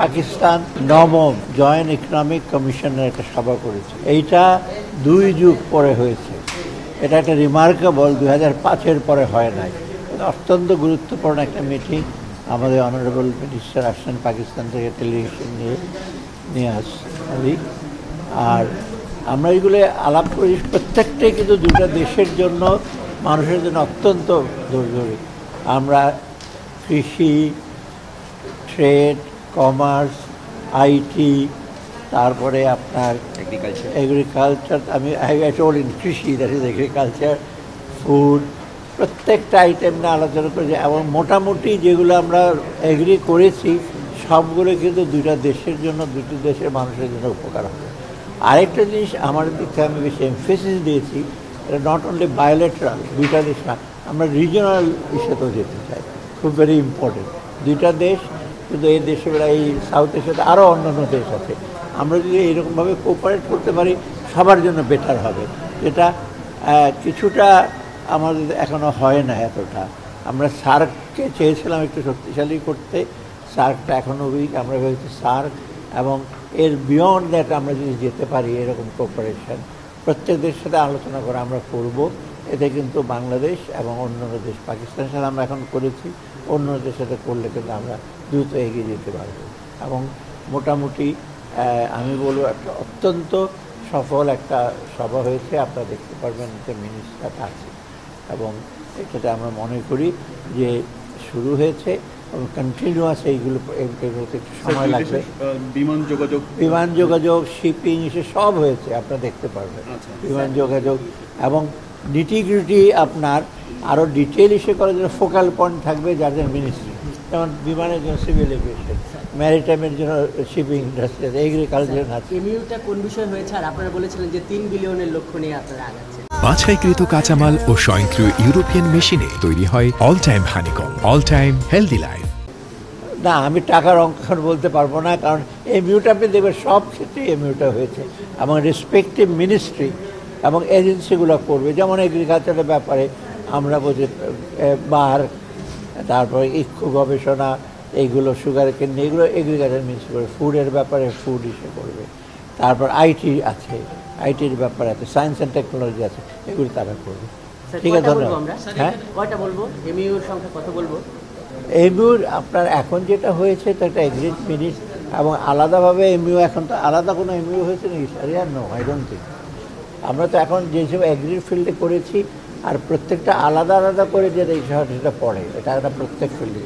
পাকিস্তান নবম joint economic কমিশনের একটা সভা করেছে। এইটা 2 যুগ পরে হয়েছে। এটা একটা রিমার্কেবল, 2005-এর পরে হয় নাই। অত্যন্ত গুরুত্বপূর্ণ একটা মিটিং। আমাদের অনারেবল মিনিস্টার আসছেন পাকিস্তান থেকে, টেলিভিশন নিয়ে আসি। আর আমরা এগুলো আলাপ করি, প্রত্যেকটাই কিন্তু দুটো দেশের জন্য, মানুষের জন্য অত্যন্ত জরুরি। আমরা কৃষি, ট্রেড, কমার্স, আইটি, তারপরে আপনার এগ্রিকালচার, কৃষি, দ্যাট ইজ এগ্রিকালচার, ফুড, প্রত্যেকটা আইটেম নিয়ে আলোচনা করেছি। এবং মোটামুটি যেগুলো আমরা এগ্রি করেছি সবগুলো কিন্তু দুইটা দেশের জন্য, দুটি দেশের মানুষের জন্য উপকার হবে। আরেকটা জিনিস আমার দিক থেকে আমি বেশি এমফেসিস দিয়েছি, এটা নট অনলি বায়োলেটারাল, দুইটা দেশ না, আমরা রিজনাল ইস্যুতেও যেতে চাই, খুব ভেরি ইম্পর্টেন্ট। দুইটা দেশ, কিন্তু এই দেশে এই সাউথ এশিয়াতে আরও অন্যান্য দেশ আছে। আমরা যদি এইরকমভাবে কোঅপারেট করতে পারি সবার জন্য বেটার হবে। যেটা কিছুটা আমাদের এখনও হয় না এতটা। আমরা সার্ককে চেয়েছিলাম একটু শক্তিশালী করতে, সার্কটা এখনও উইক। আমরা ভেবেছি সার্ক এবং এর বিয়ন্ড দ্যাট আমরা যদি যেতে পারি, এরকম কোঅপারেশন প্রত্যেক দেশের সাথে আলোচনা করে আমরা করব। এতে কিন্তু বাংলাদেশ এবং অন্যান্য দেশ, পাকিস্তানের সাথে আমরা এখন করেছি, অন্য দেশের সাথে করলে কিন্তু আমরা দ্রুত এগিয়ে যেতে পারবো। এবং মোটামুটি আমি বলবো একটা অত্যন্ত সফল একটা সভা হয়েছে। আপনারা দেখতে পারবেন যে মিনিস্টার আছে, এবং এটাতে আমরা মনে করি যে শুরু হয়েছে এবং কন্টিনিউয়াস এইগুলোতে একটু সময় লাগবে। বিমান যোগাযোগ, শিপিং, এসে সব হয়েছে, আপনারা দেখতে পারবেন। বিমান যোগাযোগ এবং নিটিগ্রিটি আপনার আরও ডিটেল ইস্যু করার জন্য ফোকাল পয়েন্ট থাকবে যাদের মিনিস্ট্রি, যেমন বিমানের জন্য সিভিল এভিয়েশন, ম্যারিটাইমের জন্য শিপিং ইন্ডাস্ট্রি, এগ্রিকালচার আছে। এমইউটা কোন বিষয় হয়েছে? আর আপনারা বলেছিলেন যে 3 বিলিয়নের লক্ষ্য নিয়ে আপনারা আগাচ্ছেন। বাছাইকৃত কাঁচামাল ও স্বয়ংক্রিয় ইউরোপিয়ান মেশিনে তৈরি হয় all time honeycomb, all time healthy life. না, আমি টাকার অঙ্ক বলতে পারবো না, কারণ এমইউটা আপনি দেখবেন সব ক্ষেত্রেই এমইউটা হয়েছে এবং রেসপেক্টিভ মিনিস্ট্রি এবং এজেন্সিগুলো করবে। যেমন এগ্রিকালচারের ব্যাপারে আমরা বলছি বার, তারপরে ইক্ষু গবেষণা, এইগুলো সুগার কেন, এগুলো এগ্রিকালচার মিনিস্ট্রি করবে। ফুডের ব্যাপারে ফুড ইস্যু করবে। তারপর আইটি আছে, আইটির ব্যাপারে আছে, সায়েন্স অ্যান্ড টেকনোলজি আছে, এগুলো তারা করবে। ঠিক আছে, ধন্যবাদ। হ্যাঁ, কয়টা বলবো? এমইউর সংখ্যা কত বলবো? এমইউর আপনার এখন যেটা হয়েছে তো একটা এগ্রিড মিনিট, এবং আলাদাভাবে এমইউ, এখন তো আলাদা কোনো এমইউ হয়েছে নাকি? সারিয়ার নো, আই ডোন্ট থিঙ্ক। আমরা তো এখন যেসব এগ্রিড ফিল্ডে করেছি, আর প্রত্যেকটা আলাদা আলাদা করে যেটা সেটা পড়ে, এটা একটা প্রত্যেক ফিল্ডে।